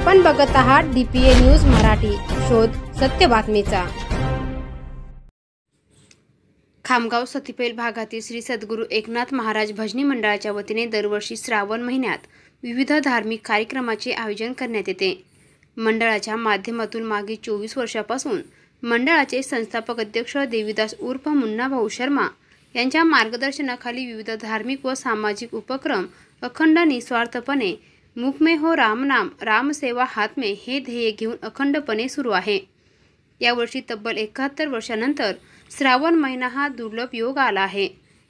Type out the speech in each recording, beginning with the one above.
आपण बघत आहात DPA न्यूज मराठी, शोध सत्य बातमीचा। खामगाव सतीपेल भागातील श्री सद्गुरू एकनाथ महाराज भजनी मंडळाच्या वतीने दरवर्षी श्रावण महिन्यात विविध धार्मिक कार्यक्रमाचे आयोजन करण्यात येते। मंडळाच्या माध्यमातून मागील 24 वर्षापासून मंडळाचे संस्थापक अध्यक्ष देवीदास उर्फ मुन्ना भाऊ शर्मा यांच्या मार्गदर्शनाखाली विविध धार्मिक व सामाजिक उपक्रम अखंड निस्वार्थपणे मुख में हो राम नाम, राम सेवा हात में हे ध्येय घेऊन अखंडपणे सुरू आहे। यावर्षी तब्बल 71 वर्षानंतर श्रावण महिना हा दुर्लभ योग आला आहे।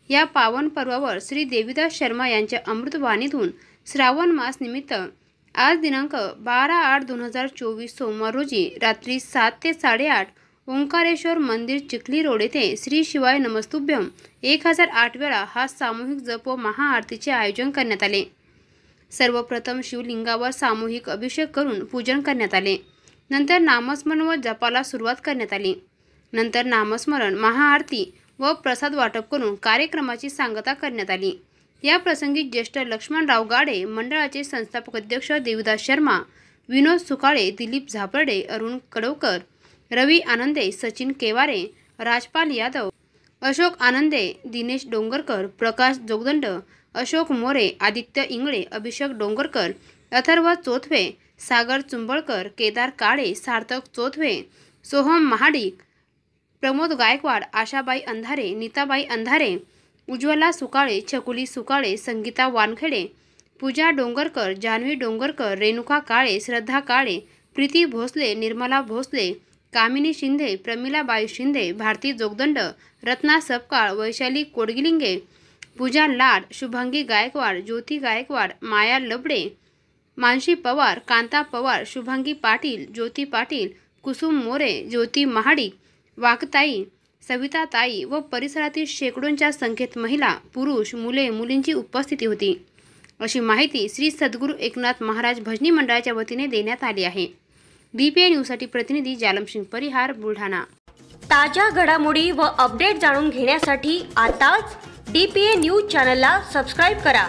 या पावन पर्वावर श्री देवीदास शर्मा यांच्या अमृतवाणीतून श्रावण मास निमित्त आज दिनांक 12/8/2024 सोमवार रोजी रात्री 7 ते 8:30 ओंकारेश्वर मंदिर चिखली रोड येथे श्री शिवाय नमस्तुभ्यम 1008 वेळा हा सामूहिक जप व महाआरतीचे आयोजन करण्यात आले। सर्वप्रथम शिवलिंगावर सामूहिक अभिषेक करून पूजन करण्यात आले। नंतर नामस्मरण व जपाला सुरुवात करण्यात आली। नंतर नामस्मरण, महाआरती व प्रसाद वाटप करून कार्यक्रमाची सांगता करण्यात आली। या प्रसंगी ज्येष्ठ लक्ष्मणराव गाडे, मंडळाचे संस्थापक अध्यक्ष देवीदास शर्मा, विनोद सुकाळे, दिलीप झापर्डे, अरुण कडवकर, रवी आनंदे, सचिन केवारे, राजपाल यादव, अशोक आनंदे, दिनेश डोंगरकर, प्रकाश जोगदंड, अशोक मोरे, आदित्य इंगळे, अभिषेक डोंगरकर, अथर्व चोथवे, सागर चुंबळकर, केदार काळे, सार्थक चोथवे, सोहम महाडिक, प्रमोद गायकवाड, आशाबाई अंधारे, नीताबाई अंधारे, उज्ज्वला सुकाळे, छकुली सुकाळे, संगीता वानखेडे, पूजा डोंगरकर, जान्हवी डोंगरकर, रेणुका काळे, श्रद्धा काळे, प्रीती भोसले, निर्मला भोसले, कामिनी शिंदे, प्रमिलाबाई शिंदे, भारती जोगदंड, रत्ना सपकाळ, वैशाली कोडगिलिंगे, पूजा लाड, शुभांगी गायकवाड, ज्योती गायकवाड, माया लबडे, मानशी पवार, कांता पवार, शुभांगी पाटील, ज्योती पाटील, कुसुम मोरे, ज्योती महाडिक, वाघताई, सविताताई व परिसरातील शेकडोंच्या संख्येत महिला, पुरुष, मुले, मुलींची उपस्थिती होती, अशी माहिती श्री सद्गुरू एकनाथ महाराज भजनी मंडळाच्या वतीने देण्यात आली आहे। DPA न्यूजसाठी प्रतिनिधी जालमसिंग परिहार, बुलढाणा। ताज्या घडामोडी व अपडेट जाणून घेण्यासाठी आताच DPA न्यूज चॅनलला सबस्क्राइब करा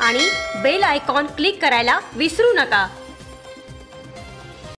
आणि बेल आयकॉन क्लिक करायला विसरू नका।